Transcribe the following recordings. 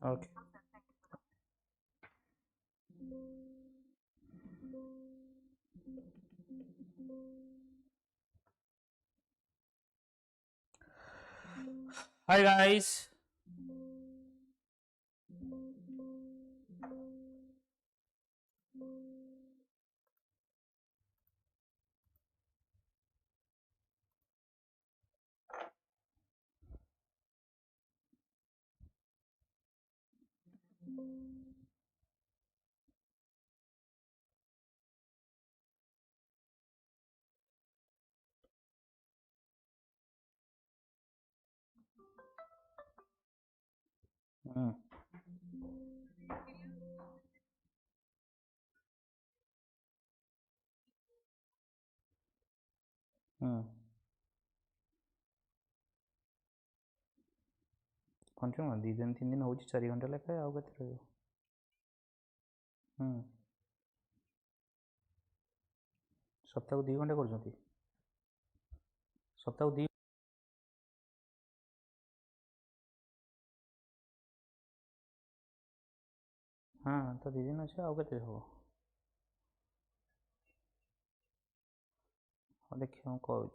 Okay. Hi guys. Hmm. Hmm. Continue 2 दिन 3 दिन हो 4 घंटा लेखाएं आउ केते रहइबो। हम्म सप्ताह को 2 घंटा करछंती सप्ताह को 2। हाँ तो 2 दिन अच्छे आउ केते हो देखिए हम कहूँ।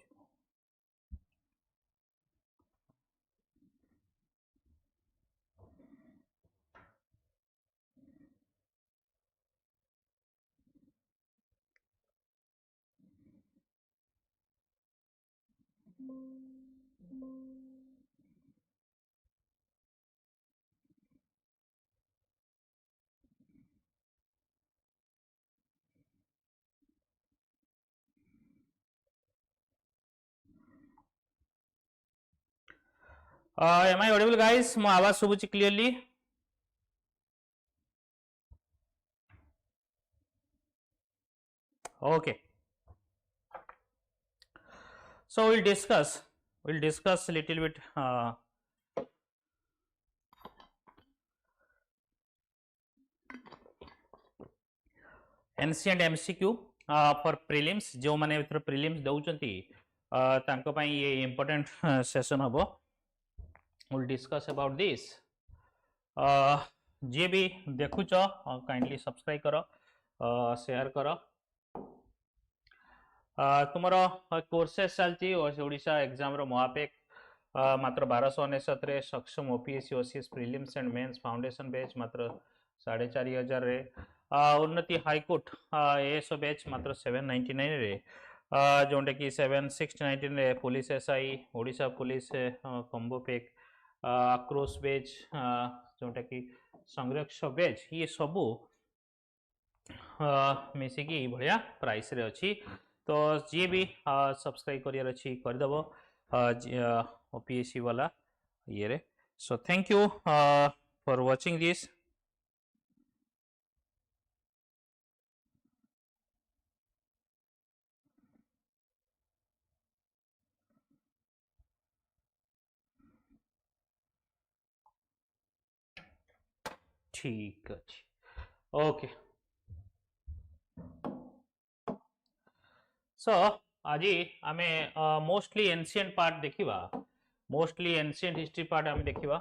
Am I audible guys? मो आवाज सुबुची clearly? Okay. So we'll discuss a little bit ancient MCQ for prelims जो माने एथर prelims दउचंती तांको पई ये important session हबो। We'll discuss about this. जे भी देखुच काइंडली सब्सक्राइब करो, शेयर करो। तुमर कोर्सेस चलती ओडिशा एग्जाम रो महापेक मात्र 1299 रे सक्षम OPSC OCS prelims and mains foundation batch मात्र 4500 रे उन्नति हाईकोर्ट एएसओ बैच मात्र 799 रे जोंटे की 7619 रे police SI Odisha police combo pack आक्रोश बैच जोंटा की संरक्षक बैच ये सबू मिसिकी भलिया प्राइस रे अछि। तो जी भी सब्सक्राइब करियर अछि करदेव ओपीएससी वाला ये रे। So thank you for watching this. ठीक अछि ओके। सो आज आमे मोस्टली एंशिएंट पार्ट देखिबा, मोस्टली एंशिएंट हिस्ट्री पार्ट आमे देखिबा।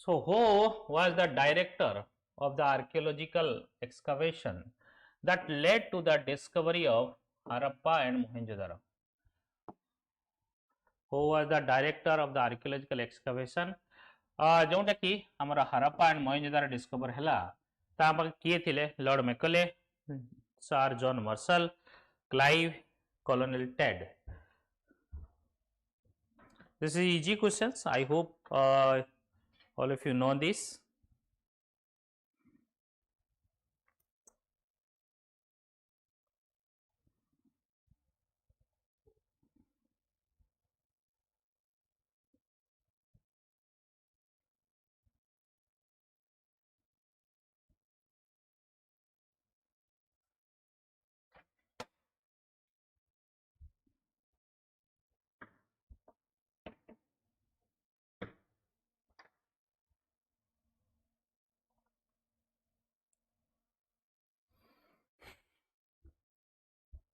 So who was the director of the archaeological excavation that led to the discovery of Harappa and Mohenjo-daro? Who was the director of the archaeological excavation जोटा कि हमारा Harappa and Mohenjo-daro discover हैला ता किए थिले Lord Macaulay, Sir John Marshall, Clive, Colonel Ted. This is easy questions. I hope all of you know this.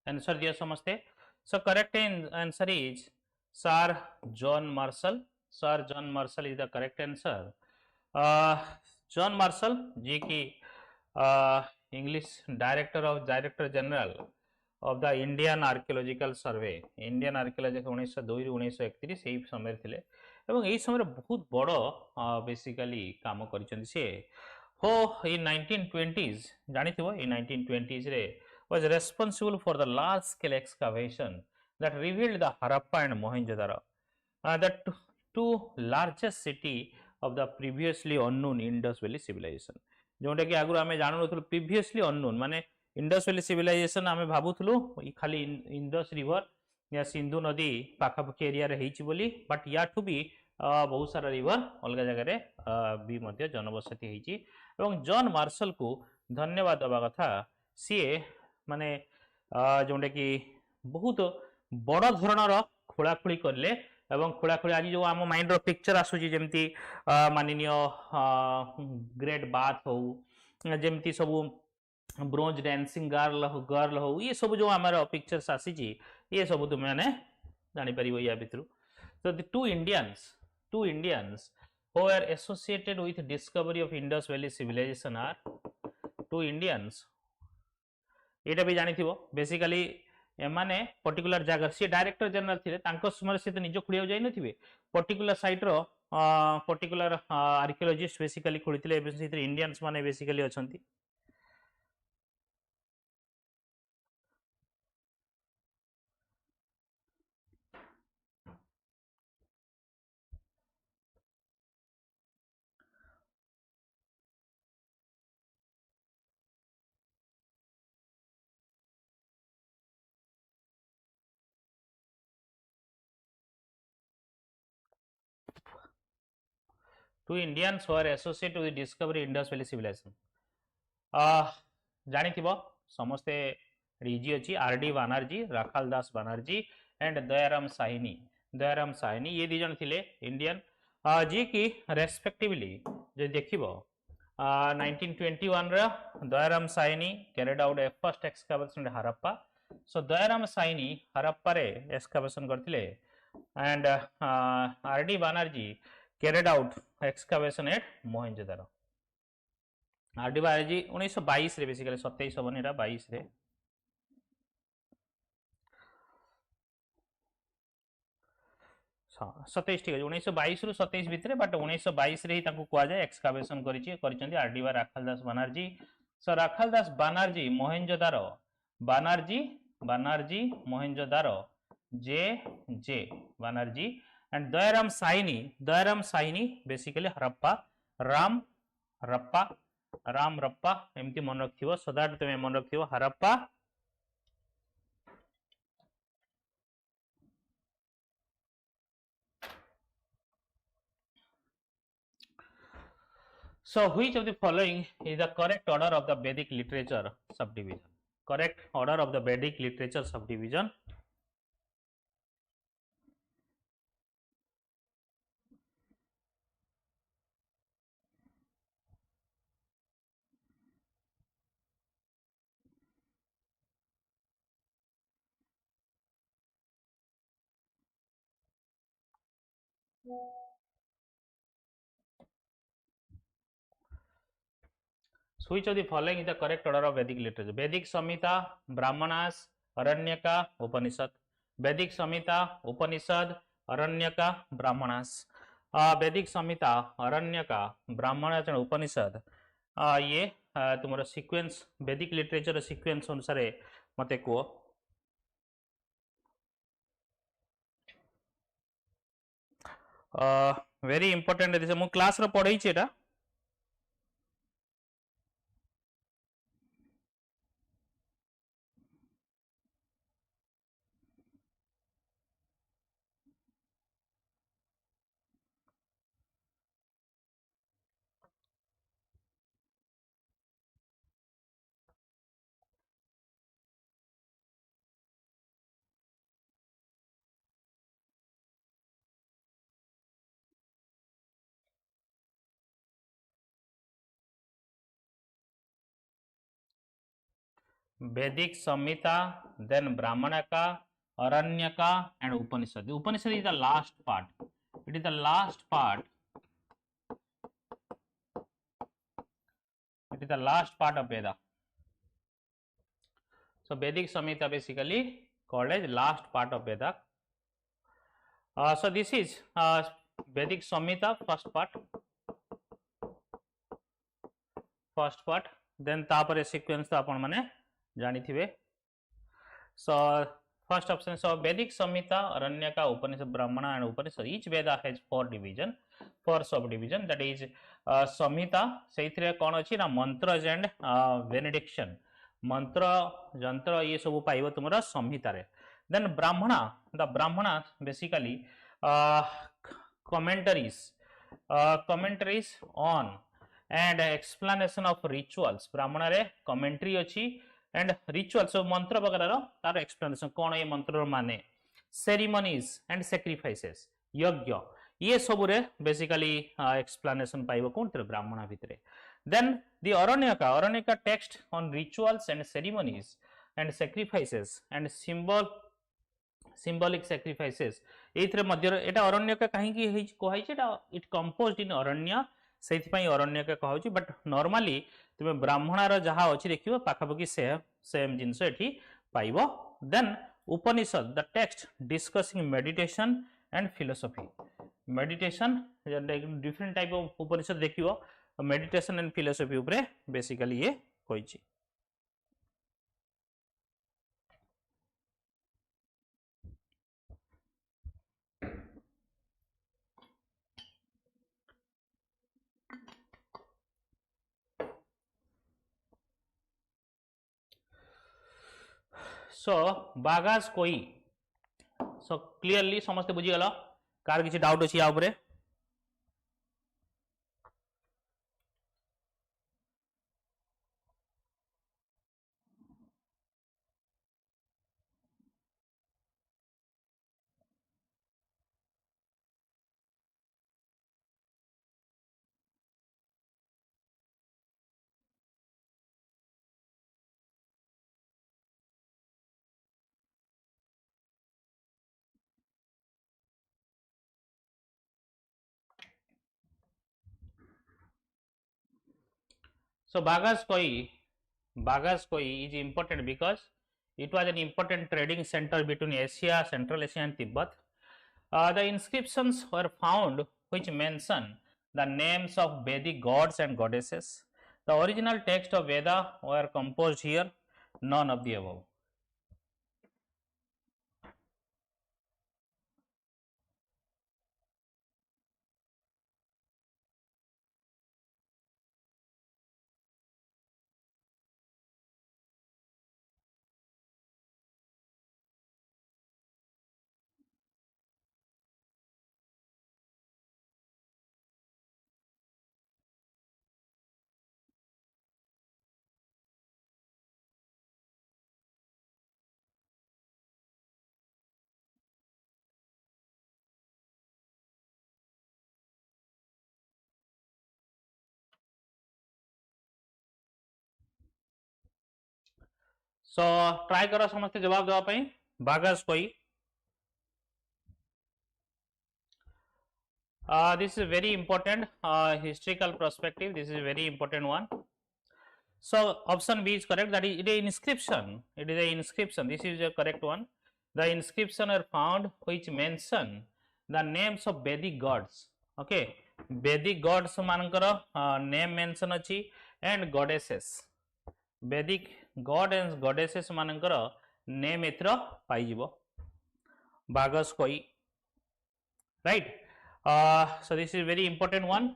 Answer दिया समस्ते. So correct answer is Sir John Marshall. Sir John Marshall is the correct answer. John Marshall जी की English Director General of the Indian Archaeological Survey. Indian Archaeological 1902 ରୁ 1931 ଏହି ସମୟରେ ଥିଲେ ଏବଂ ଏହି ସମୟରେ ବହୁତ ବଡ଼ ବେସିକାଲି କାମ କରିଛନ୍ତି ସେ. हो in 1920s ଜାଣିଥିବ ଏଇ 1920s ରେ was responsible for the large scale excavation that revealed the Harappa and Mohenjo-daro, the two largest city of the previously unknown Indus Valley civilization. जोटा कि आगु आमे जानू नथुलु previously unknown माने इंडस वैली सिविलाइजेशन आमे भाबुथुलु खाली इंडस रिवर या सिंधु नदी पाखापाखि एरिया रे हेछि बोली, बट याठू भी बहुत सारा रिवर अलग जगह रे भी मध्य जनबसति हेछि. एवं जॉन मार्शल को धन्यवाद दबा कथा सी माने जोटा कि बहुत बड़ धरणर खोलाखोली करले एवं खोलाखोली आज जो आम माइंड रो पिक्चर आसुची जेमती माननीय ग्रेट बाथ हो जेमती सब ब्रोंज डांसिंग गर्ल हो ये सब जो आमर पिक्चर्स आसी ये सब तुम मैंने जानी परिबो या भितरु. So the two Indians who are associated with discovery of Indus Valley civilization are two Indians. एटा भी जानी थिबो बेसिकली एमाने पर्टिकुलर जगह सी डायरेक्टर जनरल थिले तांको समय से तो निजो खुलिया जाई नथिबे पर्टिकुलर साइट रो पर्टिकुलर आर्कियोलॉजिस्ट बेसिकली खुलिथिले एबे इंडियंस माने basically अछंती. Two Indians who are associated with discovery Indus Valley civilization. जानी थिबो समस्ते इजी अछि RD Banerjee Rakhal Das Banerjee and Dayaram Sawhney ये दी जन थिले इंडियन जी की रेस्पेक्टिवली जे देखिबो 1921 रे दयाराम साहिनी कैरिड आउट ए फर्स्ट एक्सकैवेशन इन हरप्पा. सो दयाराम साहिनी हरप्पा रे एक्सकैवेशन करथिले and RD Banerjee carried out excavation at Mohenjo-daro. RD Banerjee 1922 रे बेसिकली 27 हबनी रा 22 रे 27 ठीक है 1922 रु 27 भितरे बट 1922 रे ही ताको कुआ जाय एक्सकैवेशन करिसेंती आरडी बा राखाल दास बानर्जी. सो राखाल दास बानर्जी मोहेंजोदारो बानर्जी मोहेंजोदारो जे बानर्जी and दयाराम साहिनी बेसिकली हरप्पा राम रप्पा एमती मन रखिबो सो दैट तुमे मन रखिबो Harappa. So which of the following is the correct order of the Vedic literature subdivision? Correct order of the Vedic literature subdivision. So which of the following is the correct order of Vedic literature? Vedic Samhita, Brahmanas, Aranyaka, Upanishad. Vedic Samhita, Upanishad, Aranyaka, Brahmanas. Vedic Samhita, Aranyaka, Brahmanas and Upanishad. ये तुम्हारा sequence वैदिक literature sequence अनुसार मते को very important मु class रो पढ़ाई एटा Vedic Samhita, then Brahmanaka, Aranyaka, and Upanishad. The Upanishad is the last part. It is the last part. It is the last part of Veda. So Vedic Samhita basically called as last part of Veda. So this is Vedic Samhita first part. Then तापर sequence तो आपण माने जानी थिबे. So first option is Vedic Samhita, Aranyaka, Upanishad, Brahmana, and Upanishad. Each Veda has 4 subdivision. That is Samhita. सेइथिरे कोन अछि ना mantras and benediction. मंत्र जंत्र ये सब पाइबो तुमरा संहिता रे. Then Brahmana, the Brahmana basically commentaries on and explanation of rituals. Brahmana रे commentary अछि and rituals, so mantra वगैरह रो तार explanation कोन ये मंत्र माने, ceremonies and sacrifices, यज्ञ ये सब रे basically explanation पाइबो कोन तर ब्राह्मण भितरे. Then the Aranyaka text on rituals and ceremonies and sacrifices and symbolic sacrifices. एथरे मध्य एटा अरण्यक काहे की हे कोहाइ छै, एटा इट कंपोज्ड इन अरण्य, सेथि पई अरण्यक कहौ छी. बट नॉर्मली तुमे ब्राह्मणार जहा अछि देखिबो पाखापकी सेम जिंस एठी पाइबो. Then Upanishad, the text discussing meditation and philosophy. Meditation different type of Upanishad देखिबो, मेडिटेशन एंड फिलोसफी उपरे बेसिकली ये कोइ छी. So Boghaz-Koi, so clearly समस्ते बुझी गला, कार किछि डाउट अछि आ उपरे. So Boghaz-Koi is important because it was an important trading center between Asia, Central Asia and Tibet. The inscriptions were found which mention the names of Vedic gods and goddesses. The original text of Veda were composed here, none of the above. So try करो समस्ते जवाब देवा पई. Boghaz-Koi. This is very important historical perspective. This is a very important one. So option B is correct. That is, it is inscription. It is a inscription. This is a correct one. The inscription are found which mention the names of Vedic gods. Okay, Vedic gods मानकर name mention अछि and goddesses. Vedic god and goddesses मानकर name एथरो पाई जिवो. Boghaz-Koi. Right. So this is very important one.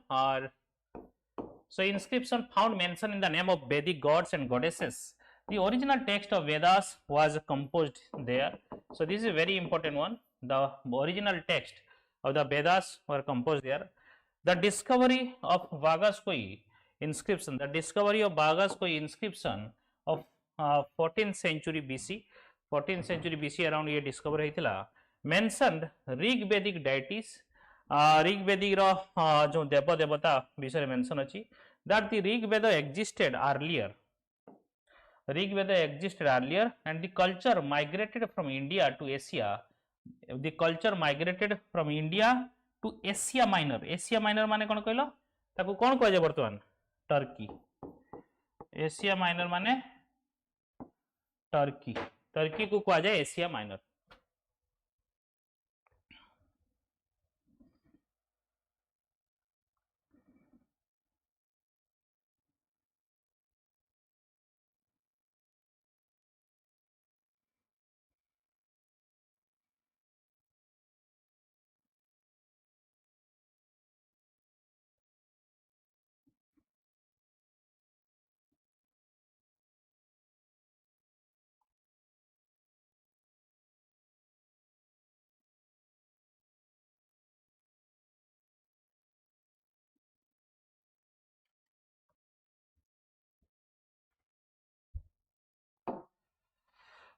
So inscription found mention in the name of Vedic gods and goddesses. The original text of Vedas was composed there. So this is a very important one. The original text of the Vedas were composed there. The discovery of Boghaz-Koi inscription. The discovery of Boghaz-Koi inscription of 14th century BC. 14th century BC around ये discover ହେଇଥିଲା. Mentioned Rig Vedic deities. Rig Vedic जो देव देवता विषय mention अछि that the Rig Veda existed earlier. Rigveda existed earlier and the culture migrated from India to Asia. The culture migrated from India to Asia Minor. Asia Minor माने कौन कहलो ताको कौन कहजे वर्तमान टर्की. एशिया माइनर माने Turkey. Turkey को कहा जाए Asia minor.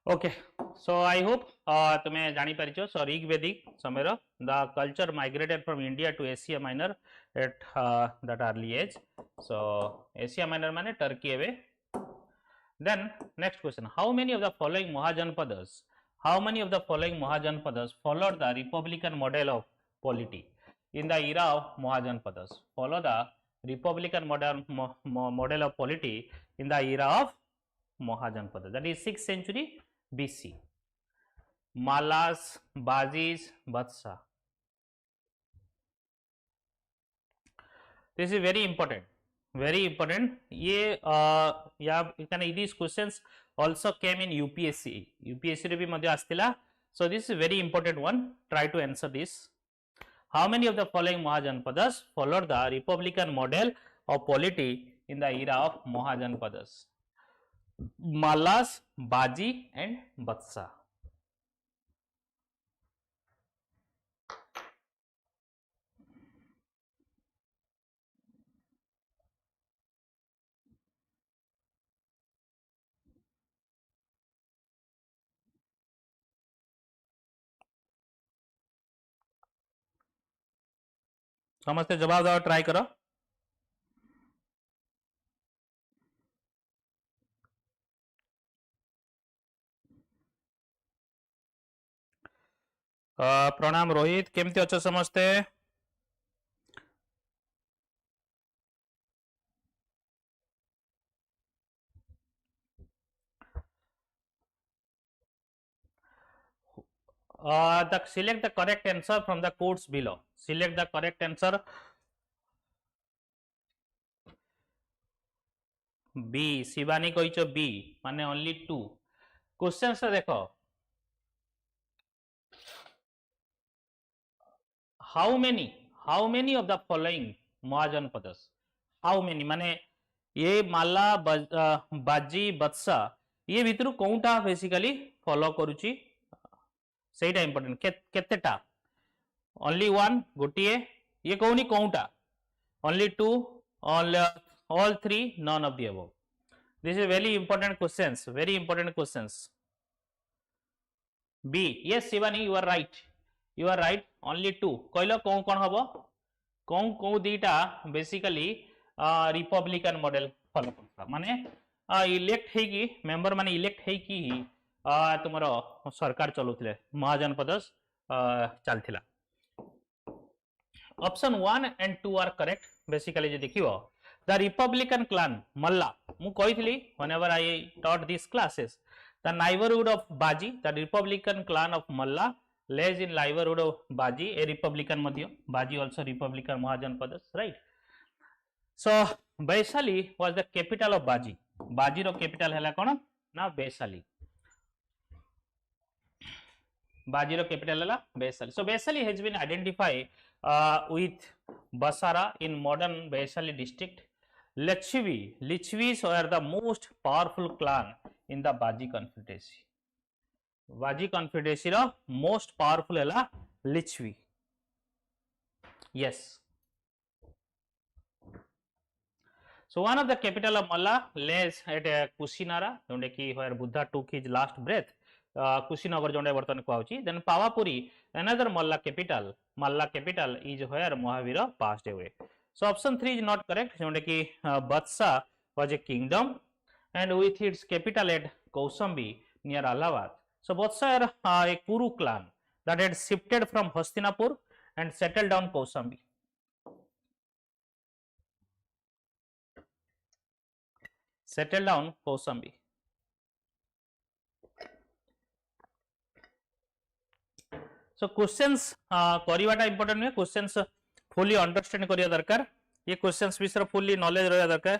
Okay, so I hope तुम्हें जानी परिचो. So ऋग्वेदिक समय the culture migrated from India to Asia Minor at that early age. So Asia Minor माने Turkey away. Then next question, how many of the following Mahajanapadas followed the republican model of polity in the era of Mahajanapadas? Follow the republican model of polity in the era of Mahajanapadas, that is 6th century BC. Mallas, Bajis, Vatsa. This is very important. ये these questions also came in UPSC रे भी मध्य आस्तिला. So this is very important one. Try to answer this. How many of the following Mahajanapadas followed the republican model of polity in the era of Mahajanapadas? Mallas, Baji and Vatsa. समझते जवाब दो, try करो. प्रणाम रोहित, केमती अच्छो समझते? Select the correct answer from the quotes below. Select the correct answer. B. Shivani कहिचो B माने only 2. क्वेश्चन से देखो, how many of the following Mahajanapadas? How many माने ये माला बाजी बत्सा ये भितर कोउटा बेसिकली फॉलो करूची सेटा इंपोर्टेंट. केतेटा? ओनली 1 गोटिए. ये कहूनी कोउटा only 2, all 3, none of the above. This is very important questions, very important questions. B. Yes Shivani, you are right, only 2. कहलो कौन हबो? कौन दीटा बेसिकली रिपब्लिकन मॉडल फॉलो करता माने इलेक्ट है कि मेंबर माने इलेक्ट है कि तुमरो सरकार चलुथिले महाजनपदस चलथिला. Option 1 and 2 are correct. Basically जे देखियो the republican clan Malla, मु कहिथली whenever I taught these classes, the neighborhood of Baji, the republican clan of Malla lays in neighborhood of Baji, a republican madhya. Baji also republican Mahajanapadas, right? So Vaishali was the capital of Baji. Baji ro capital hela kono na Vaishali. Baji ro capital hela Vaishali. So Vaishali has been identified with Basara in modern Vaishali district. Lichvis were the most powerful clan in the Baji confederacy. Baji confederacy ro most powerful hela Lichvi. Yes. So one of the capital of Malla lays at Kusinara, where Buddha took his last breath. Kusinagar jonde bartane kuauchi. Then Pavapuri, another Malla capital is where Mahavira passed away. So option 3 is not correct. Vatsa was a kingdom, and with its capital at Kaushambi near Allahabad. So both are a Kuru clan that had shifted from Hastinapur and settled down Kaushambi. Settled down Kaushambi. So questions Karwata important है, questions fully understand करिया दरकार, ये questions विषय fully knowledge रहा दरकार.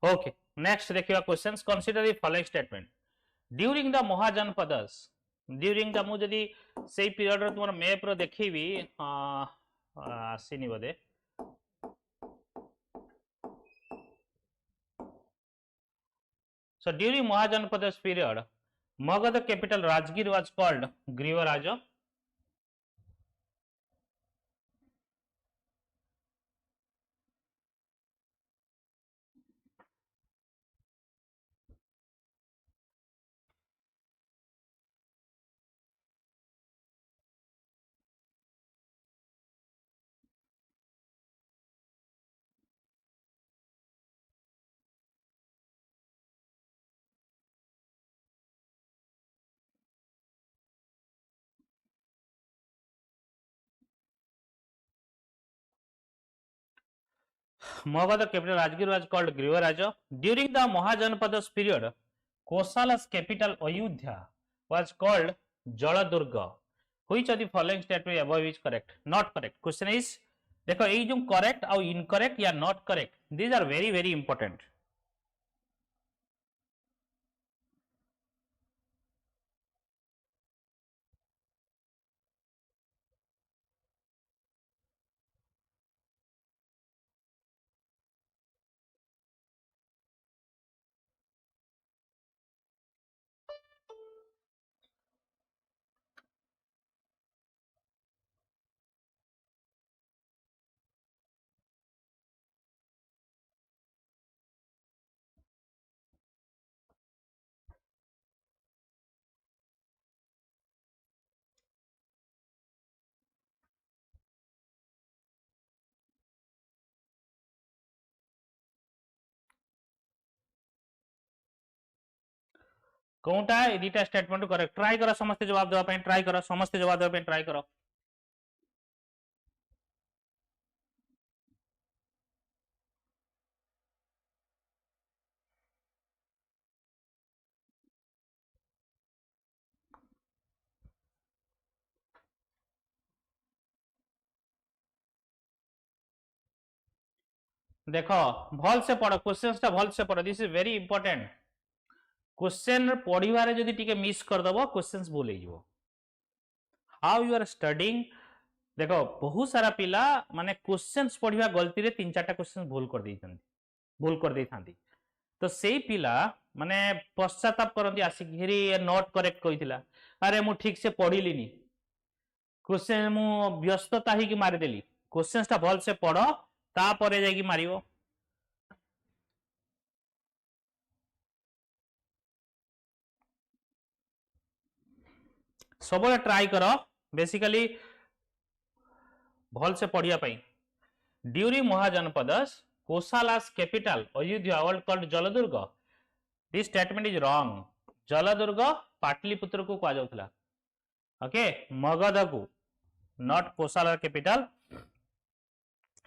Okay, next देखिए questions. Consider the following statement. During the Mahajanapadas, during the मु जदि सेई पीरियड रो तुमर map row देखिबी आसीनी Bodhe. So during Mahajanapadas period, Magadha capital Rajgir was called Grivaraja. Magadha capital Rajgir was called Grivaraja. During the Mahajanapadas period, Kosala's capital Ayodhya was called Jaladurga. Which of the following statement above is correct? Not correct. Question is, देखो ये जो correct और incorrect या not correct, these are very very important. कौनटा ए दुटा statement correct try करो समस्त जवाब देबा पई ट्राई करो समस्त जवाब देबा पई ट्राई करो. देखो भल से पढ़ो क्वेश्चंस ता भल से पढ़ो. This is very important. Question पढ़िबारे जदि टिके मिस कर दबो क्वेश्चंस भूल हे जिवो. How you are studying. देखो बहुत सारा पिला माने क्वेश्चंस पढ़िबा गलती रे तीन चारटा क्वेश्चन भूल कर देई थांती. तो सेई पिला माने पश्चाताप करंती आसी घेरी नोट करेक्ट कहितला. अरे मु ठीक से पढ़िलिनी क्वेश्चन मु व्यस्तता ही कि मारि देली. क्वेश्चंस ता भल से पढ़ो ता परे जाई कि मारिवो. सब ट्राई करो बेसिकली भल से पढ़िया पाई. During Mahajanapadas Kosala's capital Ayodhya world called Jaladurga. This statement is wrong. Jaladurga Pataliputra को कहा जाउथला. ओके मगध को not Kosala capital.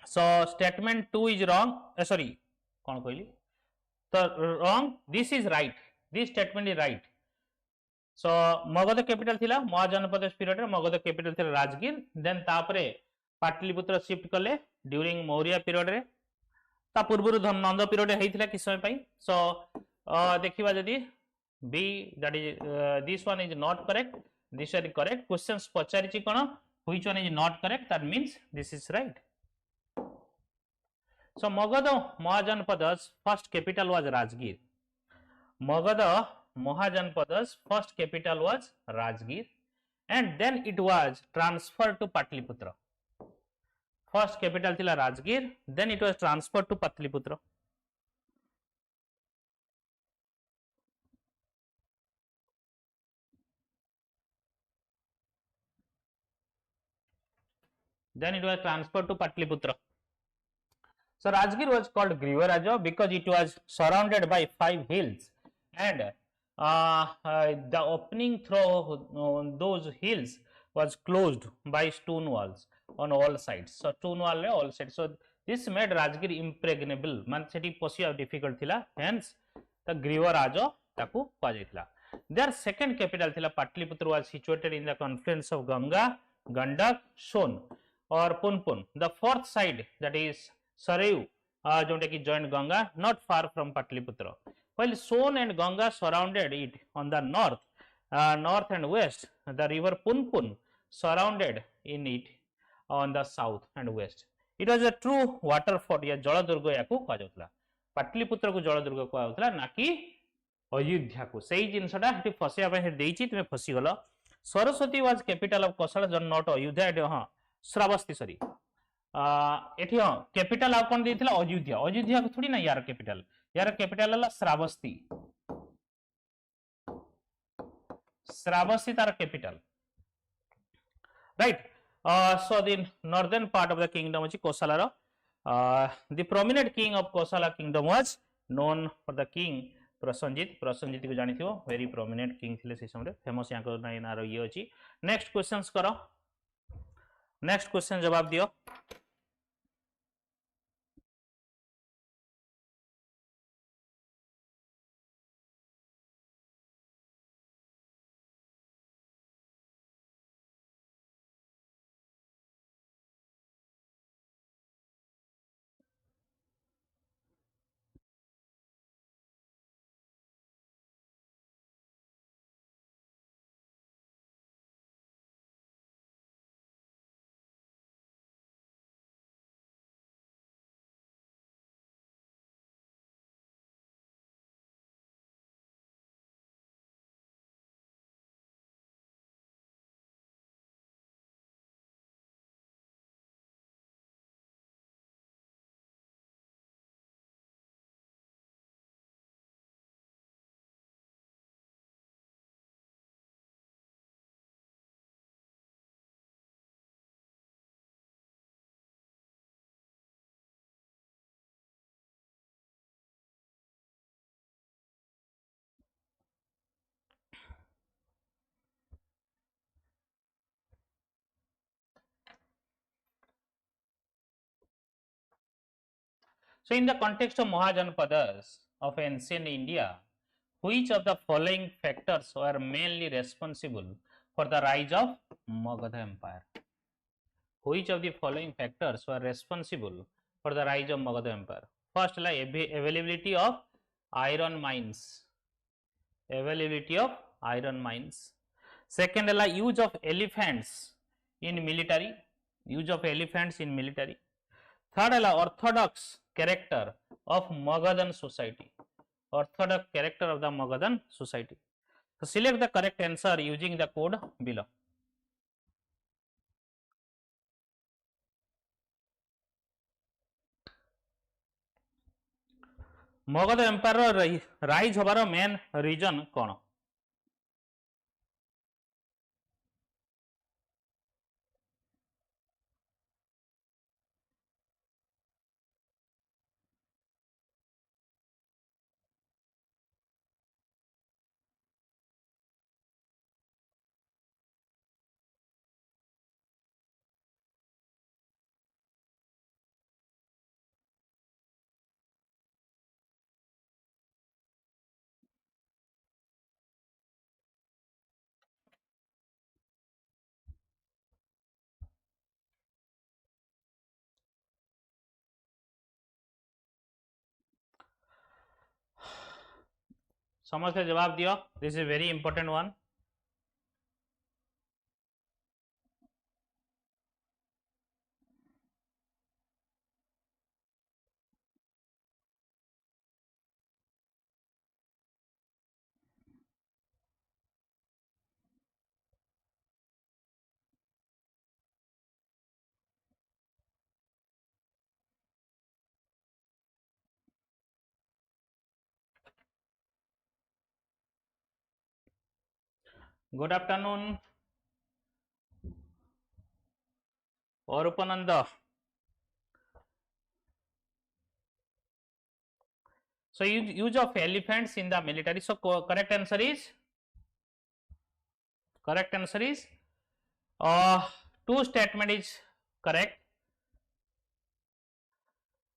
So statement 2 is wrong. Sorry कौन कहली तो wrong. This is right. This statement is right. So Magadha capital थिला महाजनपद पीरियड रे मगध कैपिटल थिला राजगीर. देन तापरे पाटलिपुत्र शिफ्ट कले ड्यूरिंग मौर्य पीरियड रे. ता पूर्व नंद पीरियड हेइथिला कि समय पई. सो देखिबा जदी B, that is this one is not correct. This one is correct. Questions pacharichi kono? Which one is not correct? That means this is right. So Magadha Mahajanapadas first capital was Rajgir. Magadha Mahajanapadas first capital was Rajgir, and then it was transferred to Patliputra. First capital thila Rajgir, then it was transferred to Patliputra. Then it was transferred to Patliputra. So Rajgir was called Grivaraja because it was surrounded by 5 hills, and the opening through those hills was closed by stone walls on all sides. So stone wall all sides. So this made Rajgir impregnable. Man seti posia difficult thila. Hence the Grivaraja taku kuajaithila. Their second capital thila Patliputra was situated in the confluence of Ganga, Gandak, Son or Punpun. The fourth side, that is Sarayu, जोटा कि joined Ganga, not far from Patliputra. While Son and Ganga surrounded it on the north and west, the river Punpun surrounded in it on the south and west. It was a true waterfall या जलदुर्ग याकू कहाଯାଉଥିଲା. पाटलिपुत्र को जलदुर्ग कहाଯାଉଥିଲା ना कि अयोध्या को. सेही जिनसटा Hattie फसिया पे देइची तुमे फसी गलो. सरस्वती वाज कैपिटल ऑफ कोसला जन नॉट अयोध्या. एटी हां श्रावस्ती सॉरी एठी हां कैपिटल आ कोन देथिला अयोध्या. अयोध्या को थोड़ी ना यार कैपिटल हला श्रावस्ती. श्रावस्ती तार capital, right? So the northern part of the kingdom was Kosala. The prominent king of Kosala kingdom was known for the king Prasenjit. Prasenjit को जानी थी वो very prominent king थे से समय famous यहाँ को ना नारो ये अच्छी. Next questions करो. Next question जवाब दियो. So in the context of Mahajanapadas of ancient India, which of the following factors were mainly responsible for the rise of Magadha Empire? Which of the following factors were responsible for the rise of Magadha Empire? First, like availability of iron mines. Availability of iron mines. Second, like use of elephants in military. Use of elephants in military. Third, like orthodox character of Magadhan society. Orthodox character of the Magadhan society. So select the correct answer using the code below. Magadh empire rise होबार main reason कौन? समस्त जवाब दियो, this is very important one. Good afternoon और उपनंद। So use of elephants in the military. So correct answer is two statement is correct.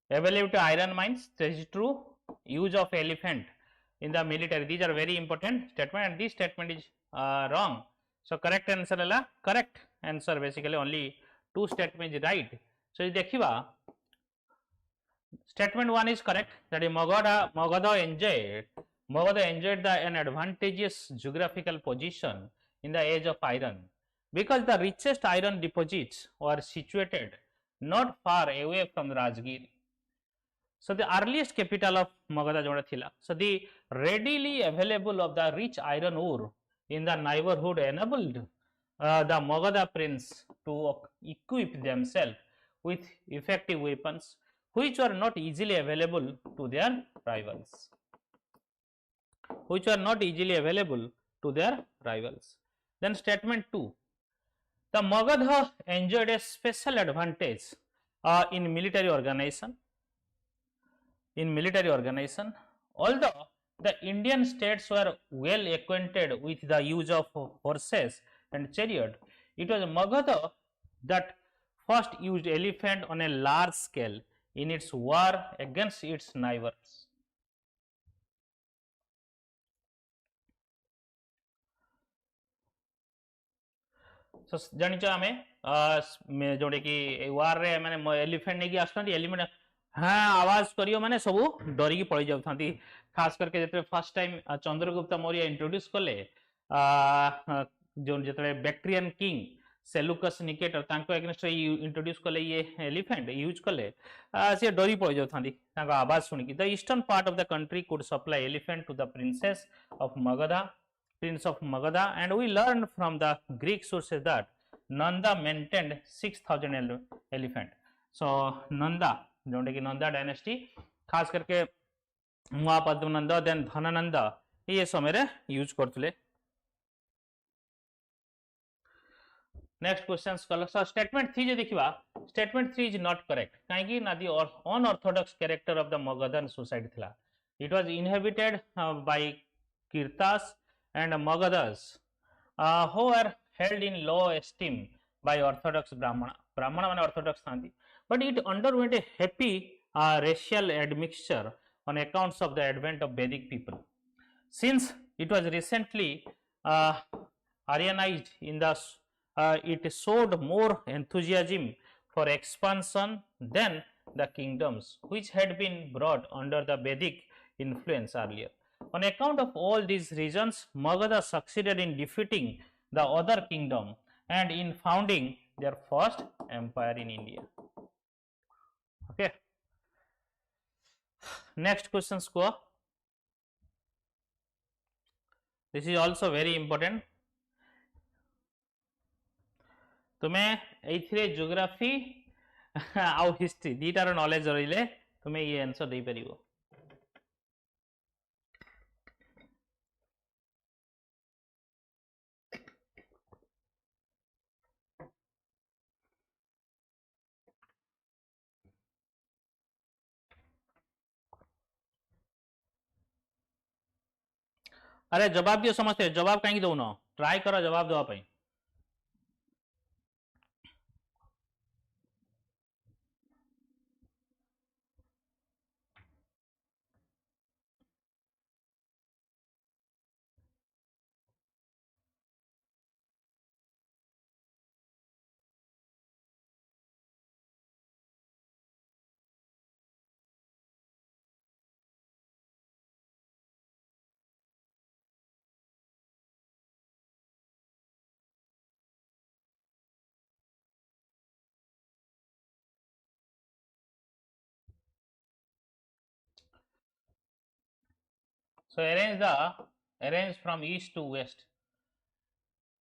Availability to iron mines, this is true. Use of elephant in the military, these are very important statement, and this statement is wrong. So correct answer है correct answer, basically only two statement is right. So देखिबा statement one is correct, that is Magadha enjoyed an advantageous geographical position in the age of iron because the richest iron deposits were situated not far away from Rajgir. So the earliest capital of Magadha जोड़ा थिला. So the readily available of the rich iron ore in the neighborhood enabled the Magadha prince to equip themselves with effective weapons which were not easily available to their rivals. Then statement 2. The Magadha enjoyed a special advantage in military organization. Although the Indian states were well acquainted with the use of horses and chariot, it was Magadha that first used elephant on a large scale in its war against its neighbors. So जानिଛ आमे जोड़े कि वार रे माने elephant नहीं आसुछंती element हाँ आवाज करियो माने सबू डरिकी पळि जाउथांती, खास करके जेते first time Chandragupta Maurya introduce कले जो जेते बैक्ट्रियन किंग सेलुकस निकेटर तांको अगेंस्ट इंट्रोड्यूस कले ये एलिफेंट यूज कले से डरी पळि जाउथांती तांको आवाज सुनिकी. The eastern part of the country could supply elephant to the prince of Magadha, and we learned from the Greek sources that Nanda maintained 6,000 elephant. So Nanda Jote कि नंदा डायनेस्टी खास करके महापद्मनंद देन धनानंद ये समय यूज करते. नेक्स्ट क्वेश्चन कल statement 3 जे देखिबा statement 3 is not correct काहेकि ना the unorthodox character of the Magadhan society थिला. It was inhabited by Kiratas and Magadhas who are held in low esteem by orthodox Brahmana माने orthodox थांती, but it underwent a happy racial admixture on accounts of the advent of Vedic people. Since it was recently Aryanized in the it showed more enthusiasm for expansion than the kingdoms which had been brought under the Vedic influence earlier. On account of all these reasons, Magadha succeeded in defeating the other kingdom and in founding their first empire in India. Okay. Next questions को this is also very important. तुम्हें एथिरे geography आउ history दीटार knowledge रहिले तुम्हें ये answer दे परिबो. अरे जवाब दियो समझते जवाब कहीं दौन ट्राई करो जवाब देवाई. So arrange from east to west.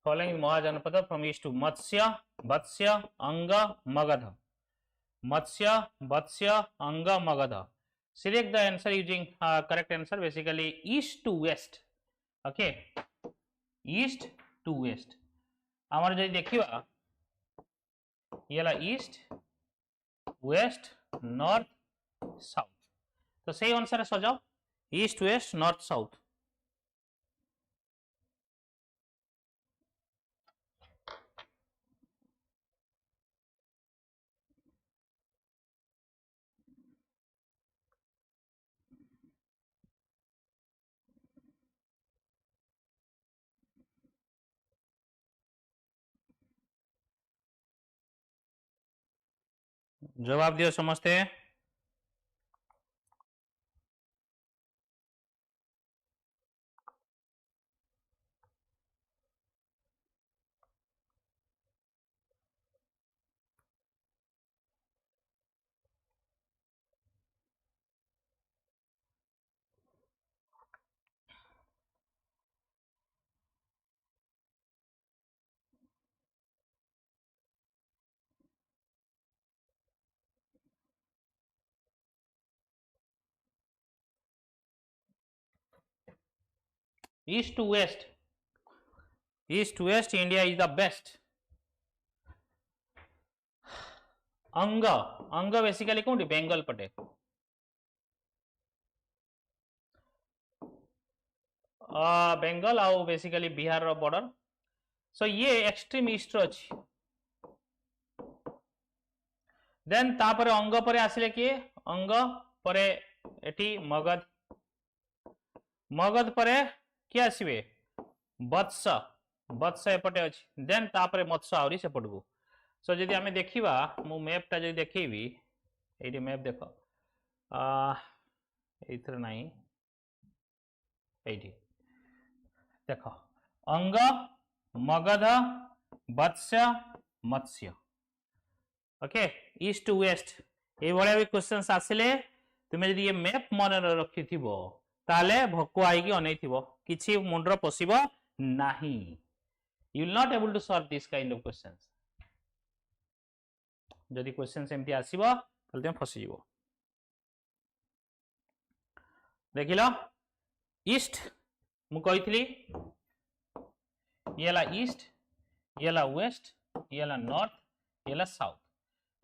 Following Mahajanapada from east to Matsya, Vatsya, Anga, Magadha. Matsya, Vatsya, Anga, Magadha. Select the answer using correct answer basically east to west. Okay, east to west. आमर जदि देखिबा येला east west north south तो सही अनुसार सजाओ east west north south जवाब दियो समझते हैं east to west India is the best अंग अंग बेसिकली कौन बेंगल पटे बेंगल आउ बेसिकली बिहार रो बॉर्डर सो ये एक्सट्रीम ईस्ट रो अछि देन तापरे अंग परे आसिले किए अंग परे एटी मगध मगध परे किए आसीबे वत्स वत्स एपटे अछि देन तापरे मत्स्य आउरी सेपट को सो जदि आमे देखिबा मु मैप टा जदि देखैबी एटी मैप देखो एथर नाही एटी देखो अंग मगध वत्स मत्स्य ओके ईस्ट टू वेस्ट ये बड़े भी क्वेश्चंस आसिले तुमे जदि ये मैप मन रखिथिबो ताले भक्को आइकी अनैथिबो किछि मुंडर पसिबो नाही you will not able to solve this kind of questions जदि क्वेश्चन एमती आसीबो तले तुम फसी जीवो देखिलो ईस्ट मु कहितली येला ईस्ट येला वेस्ट येला नॉर्थ येला साउथ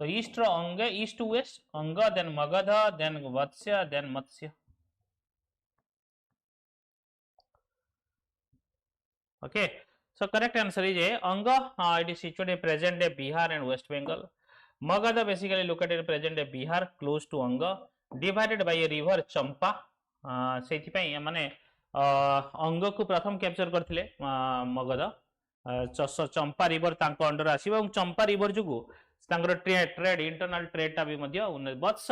तो ईस्ट रो अंग ईस्ट टू वेस्ट अंग then Magadh then वत्स्य then Matsya okay so correct answer is a anga it is situated in present day Bihar and West Bengal Magadha basically located in present day Bihar close to anga divided by a river Champa सेति पई माने अंग को प्रथम capture करथिले मगध चंपा river तांको under आसीबा और चंपा river जुगु तांकर ट्रेड इंटरनल ट्रेड टा भी मध्य Vatsa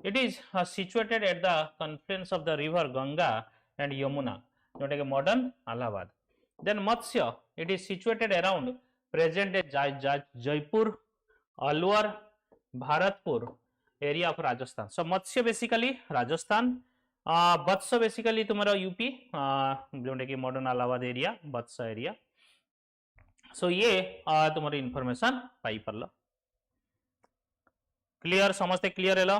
it is situated at the confluence of the river Ganga and Yamuna जोटा के modern Allahabad then matsya it is situated around present day Jaipur Alwar Bharatpur area of Rajasthan so matsya basically Rajasthan vatsa basically तुम्हारा UP जोटा कि modern Allahabad area Vatsa area so ये तुम्हारी information पाई परलो clear समझते clear hello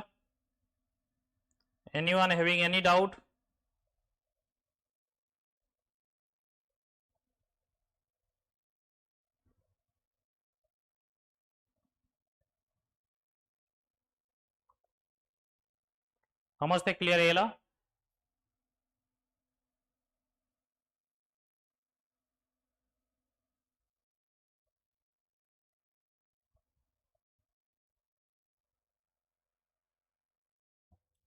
anyone having any doubt समझते clear है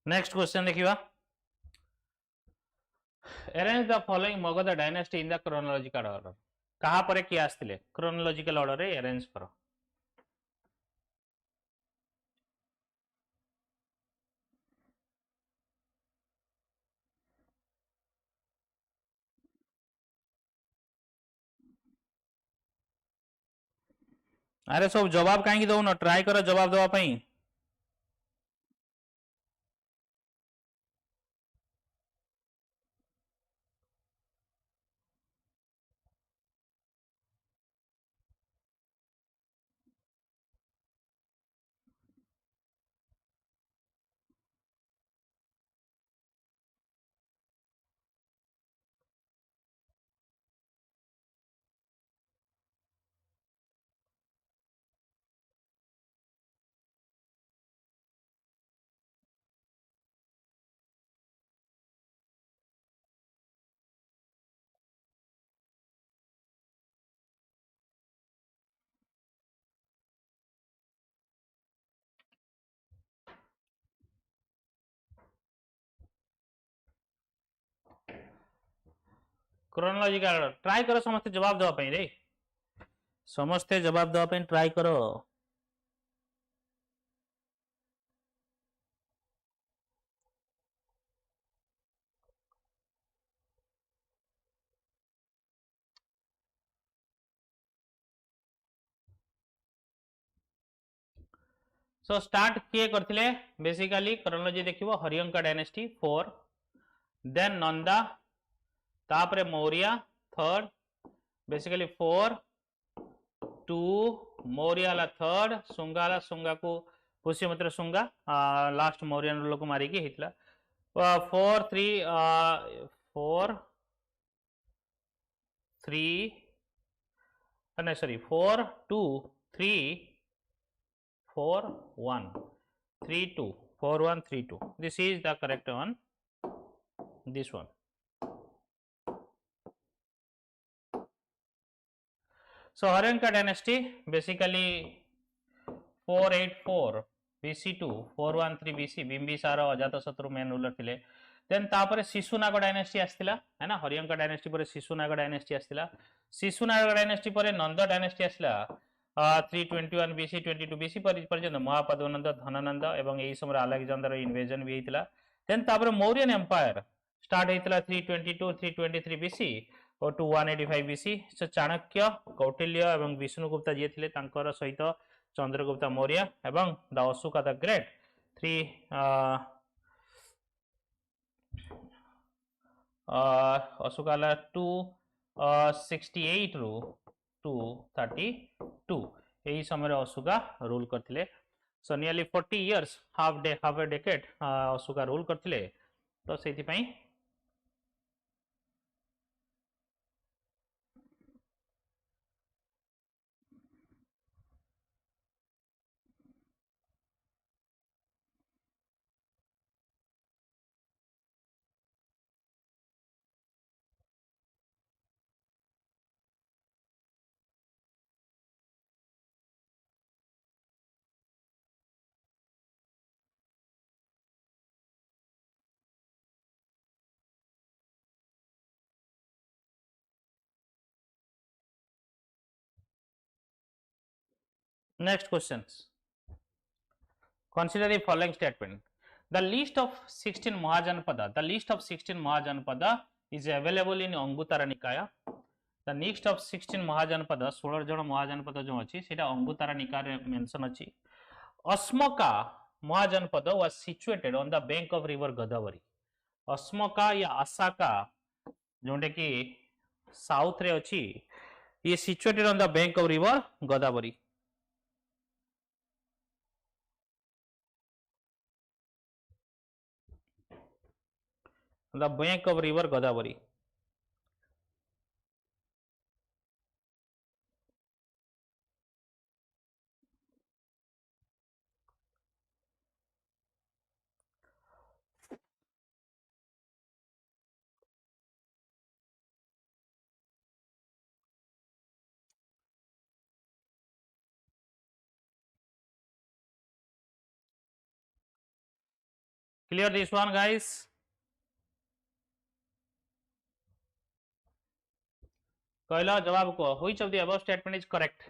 नेक्स्ट क्वेश्चन देखिबा arrange the following Magadha dynasty in the chronological order कहा पर किया आस्तिले क्रोनोलॉजिकल ऑर्डर रे अरेंज करो अरे सब जवाब कहीं दउन ट्राई करो जवाब दवा पई क्रोनोलॉजिकल ट्राई करो समस्त जवाब देवा रे समस्ते जवाब देवा ट्राई करो सो स्टार्ट किए करथिले बेसिकली क्रोनोलॉजी देखिबो हरियंका डायनेस्टी 4 देन नंदा तापरे मौर्य थर्ड बेसिकली 4 2 मौर्य ला थर्ड सुंगा ला सुंगा को पुष्यमित्र सुंगा लास्ट मौर्य लोक मारी की हितला 4 3 4 3 नहीं sorry 4 2 3 4 1 3 2 4 1 3 2 this is the correct one this one so Haryanka dynasty basically 484 BC2 413 BC Bimbisara Ajatashatru main ruler थिले देन तापर शिशुनाग डायनेस्टी आस्थिला है ना हरियंका डायनेस्टी पर शिशुनाग डायनेस्टी आस्थिला शिशुनाग डायनेस्टी पर नंद डायनेस्टी आस्थिला 321 BC 22 BC पर्यंत महापद्मनंद धननंद एवं एई समय अलेक्जेंडर इन्वेजन भी हेतिला देन तापर मौर्यन एम्पायर स्टार्ट हेतिला 322 323 BC और 185 BC सो चाणक्य कौटिल्य एवं विष्णुगुप्ता जे थिले तांकर सहित चंद्रगुप्ता मौर्य एवं द अशोका द ग्रेट 3 अशोकाला 268 रु 232 यही समय अशोका रूल करथिले सो नियरली 40 इयर्स हाफ ए डेकेड अशोका रूल करथिले तो सेति पई Next questions. Consider the following statement. The list of 16 Mahajanapada. The list of 16 Mahajanapada is available in Anguttara Nikaya. The list of 16 Mahajanapada 16 जन महाजनपद जो अछि सेटा अंगुत्तरा निकाय रे मेंशन अछि. Asmaka Mahajanapada was situated on the bank of river Godavari. Asmaka या Asaka जोंटे कि south रे अछि ये situated on the bank of river Godavari. The bank of river Godavari. Clear this one, guys? कहला जवाब को which of the above statement is correct?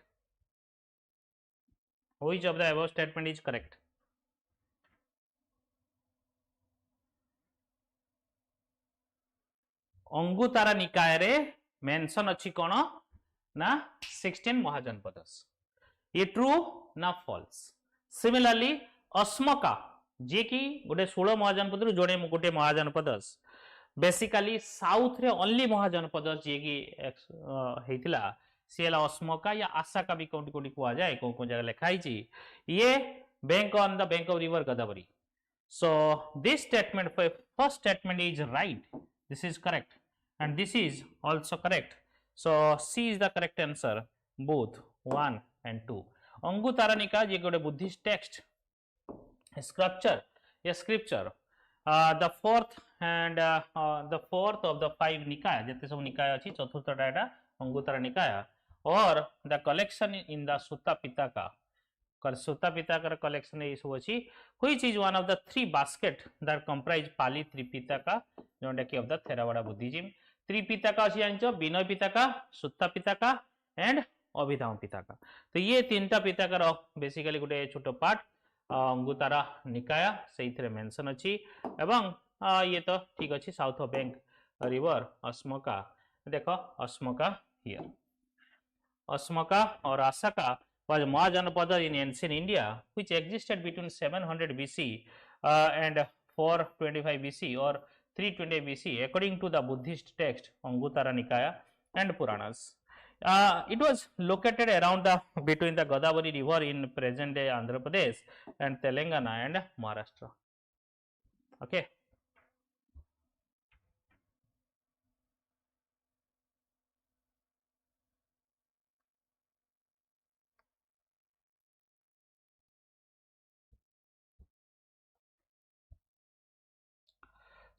Which of the above statement is correct? अंगुत्तरा निकाय रे mention अछि कोन ना 16 महाजनपदस ये true ना false. Similarly अस्मका जे कि गोटे 16 महाजनपद रु जोडे गोटे महाजनपदस बेसिकली साउथ रे ओनली महाजनपद जे कि हेतिला सेला अस्मका या आसाका भी कोटी कोटी कुआ जाए को जगह लिखाई छी ये bank on the bank of river Godavari. So this statement first statement is right, this is correct and this is also correct. So C is the correct answer, both 1 and 2. अंगुत्तरा निकाय जे गोटे Buddhist text scripture a scripture the fourth and the fourth of the 5 निकाय जते सब निकाय अछि चतुर्थटा एटा अंगुत्तरा निकाय और the collection in the Sutta Pitaka Sutta Pitaka collection is which is one of the 3 basket that comprise Pali Tripitaka of the Theravada Buddhism. Tripitaka अच्छी जान विनय पिटका, सुत्ता Pitaka and Abhidhamma Pitaka. तो ये तीनटा पिटकार बेसिकली गोटे छोट पार्ट अंगुतारा निकाय से मेंशन अच्छी एवं ये तो ठीक अच्छी साउथ ऑफ बैंक रिवर अस्मका। देखो अस्मका here अस्मका or Asaka was Mahajanapada in ancient India which existed between 700 BC and 425 BC or 320 BC according to the Buddhist text Anguttara Nikaya and Puranas. It was located around between the Godavari river in present day Andhra Pradesh and Telangana and Maharashtra. Okay.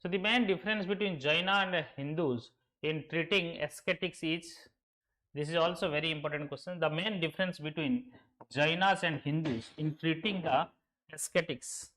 So the main difference between Jaina and Hindus in treating ascetics is, this is also very important question, the main difference between Jainas and Hindus in treating the ascetics.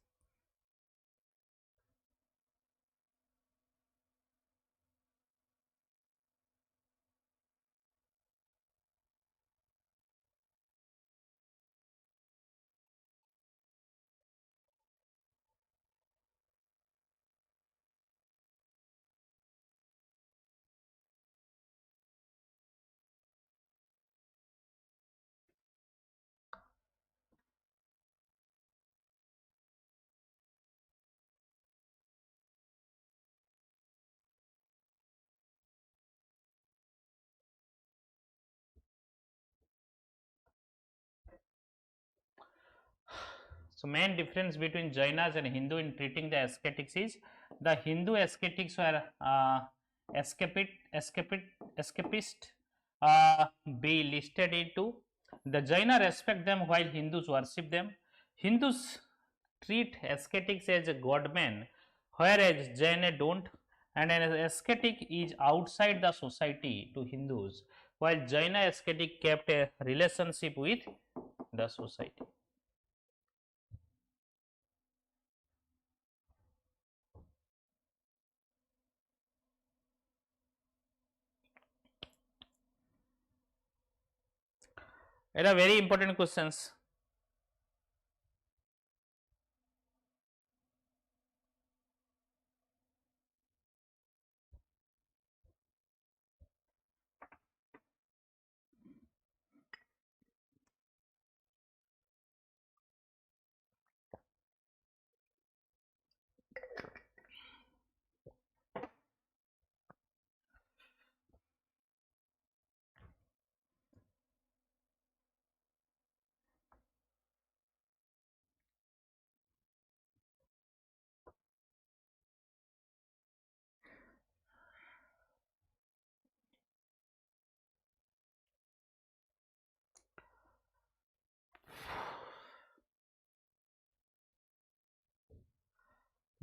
So main difference between Jainas and Hindu in treating the ascetics is the Hindu ascetics were escapist, be listed into. The Jaina respect them while Hindus worship them. Hindus treat ascetics as a godman, whereas Jaina don't. And an ascetic is outside the society to Hindus, while Jaina ascetic kept a relationship with the society. It are very important questions.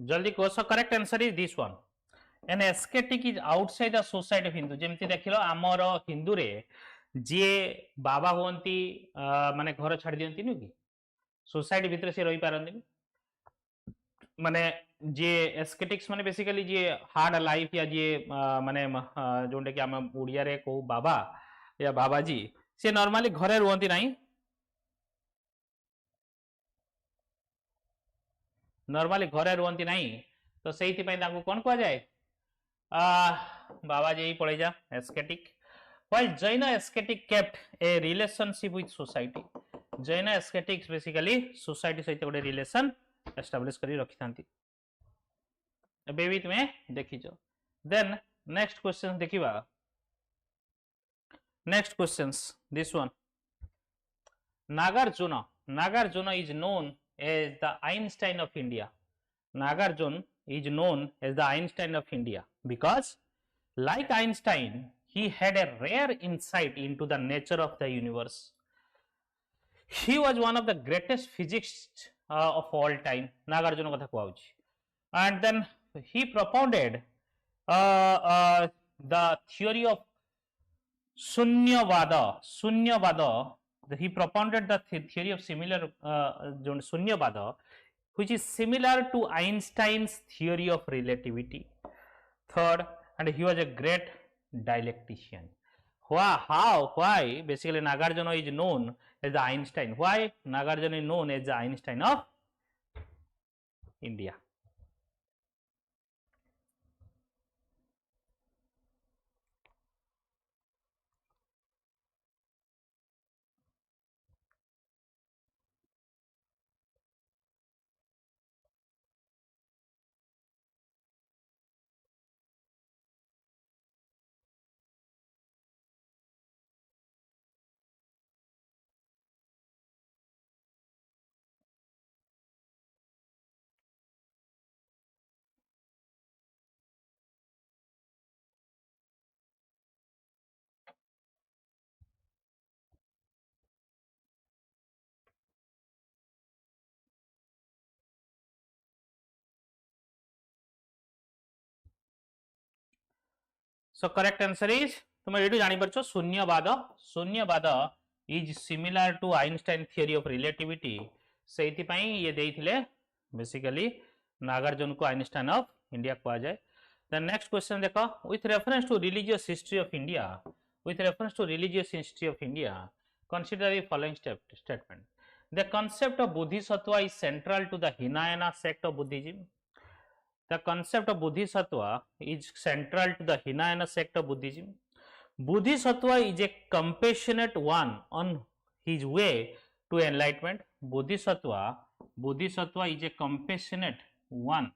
जल्दी कह, so correct answer is this one, an ascetic is outside the society of Hindu. जेमती देखिलो आमर हिंदू रे जे बाबा होंती माने घर छाड़ दियंती नु कि सोसाइटी भितर से रही पारंती माने जे एस्केटिक्स माने बेसिकली जे हार्ड लाइफ या जे माने जोंडे कि हम ओडिया रे को बाबा या बाबाजी से नॉर्मली घरे रुहंती नाही, नॉर्मली घरे रुहंती नाही, तो सेहिति पई ताकू कोन कह जाय बाबाजी ही पड़े जा एस्केटिक। while Jaina ascetic kept a relationship with society, Jaina ascetics basically society सहित गोटे रिलेशन एस्टाब्लिश करी रखी थांती। एबे भी तुमे देखिजो। देन नेक्स्ट क्वेश्चन देखिबा। Next questions this one, Nagarjuna, Nagarjuna is known as the Einstein of India. Nagarjuna is known as the Einstein of India because like Einstein he had a rare insight into the nature of the universe. He was one of the greatest physicists of all time, Nagarjuna katha kuhauchi, and then he propounded the theory of Sunyavada. He propounded the theory of similar Sunyavada, which is similar to Einstein's theory of relativity. Third, and he was a great dialectician. Why basically Nagarjuna is known as the Einstein? Why Nagarjuna is known as the Einstein of India? So correct answer is तुम ये जानी परछो शून्यवाद. शून्यवाद is similar to Einstein theory of relativity. सेति पई ये देइथिले basically Nagarjuna को Einstein of India कहा जाए. The next question देखो, with reference to religious history of India, with reference to religious history of India, consider the following statement. The concept of Bodhisattva is central to the Hinayana sect of Buddhism. The concept of Bodhisattva is central to the Hinayana sect of Buddhism. Bodhisattva is a compassionate one on his way to enlightenment. Bodhisattva is a compassionate one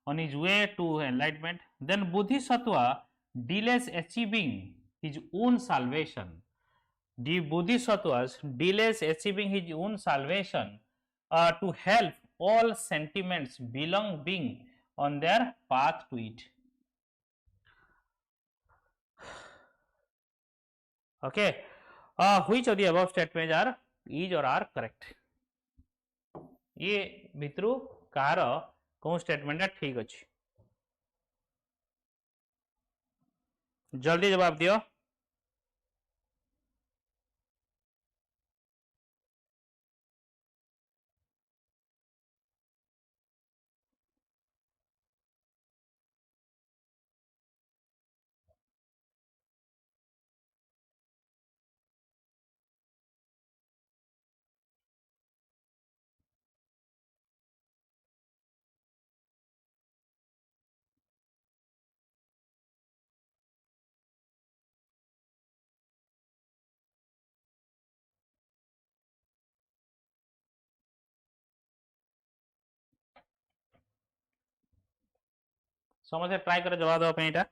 on his way to enlightenment. Then Bodhisattva delays achieving his own salvation. The Bodhisattvas delays achieving his own salvation to help all sentiments belonging on their path to it. Okay, which of the above statements are is or are correct? ये भितरु car कौन statement ठीक अच्छी? जल्दी जवाब दियो. समझे try करो जवाब दो पे.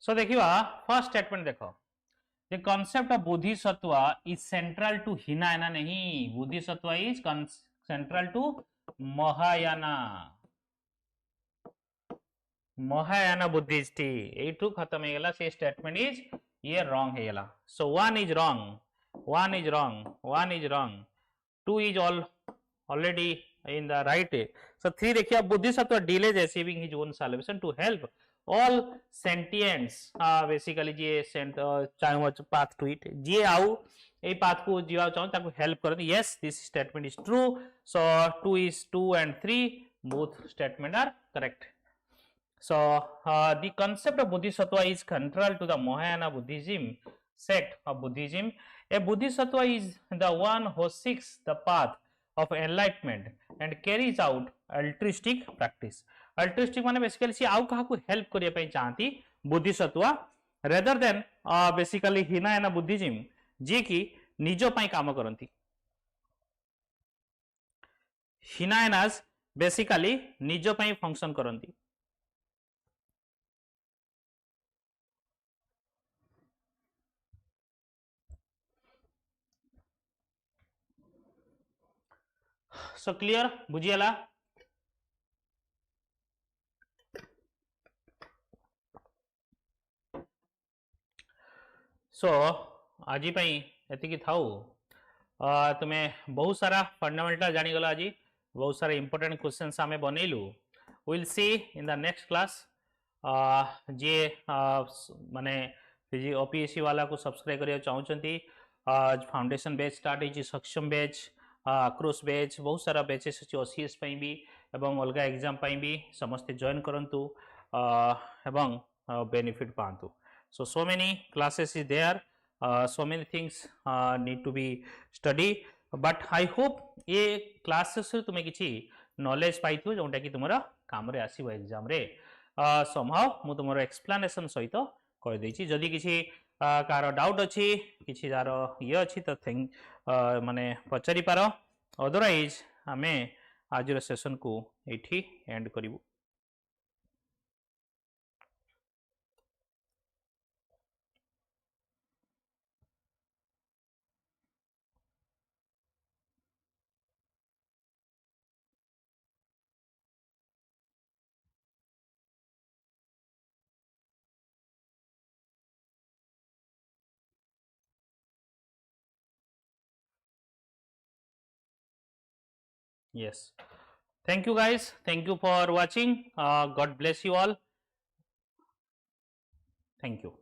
So देखिवा फर्स्ट स्टेटमेंट देखो. The concept of Bodhisattva is central to Hinayana नहीं. Bodhisattva is central to Mahayana. Mahayana Buddhist. ये टू खत्म है गला. से स्टेटमेंट इज ये रॉन्ग है गला. So one is wrong. One is wrong. One is wrong. Two is already in the right way. So three देखिए Bodhisattva delays achieving his own salvation to help all sentients basically जे चाहे path to it जे आउ ए path को जीवा चाहो ताको help करते. Yes, this statement is true. So 2 is 2 and 3 both statement are correct. So the concept of Bodhisattva is central to the Mahayana Buddhism sect of Buddhism. A Bodhisattva is the one who seeks the path of enlightenment and carries out altruistic practice. Altruistic माने basically सी आउ कहा को help करिया पई चाहती Bodhisattva rather than basically Hinayana Buddhism जे कि निजो पई काम करंती. हिनायनास बेसिकली निजो पई फंक्शन करंती. सो क्लियर बुझीगला सो आज एति थाऊ तुम्हें बहुत सारा फंडामेंटल जानीगला आज बहुत सारा इंपोर्टेंट क्वेश्चंस आमे बनैलु will see in the next class जे माने जी ओपीएससी वाला को सब्सक्राइब करिया चाहउचंती फाउंडेशन बैच स्टार्ट होची सक्षम बैच आक्रोश बैच बहुत सारा बैचेस अछि ओसीएस पई भी एवं अलगा एग्जाम पई भी समस्त जॉइन करंतु एवं benefit पांतु so many classes is there so many things need to be study but I hope ये classes तुम्हें किसी knowledge पाई थो जोंटा कि तुम्हारा काम रे आसीबो एग्जाम रे somehow मु तुम्हारा explanation सहित कह देछि जदि किसी कार डाउट अछि किसी जार ये अछि तो थिंक माने पचारि पारो अदरवाइज हमें आज रो सेशन को एठी and करिवु yes thank you guys thank you for watching god bless you all thank you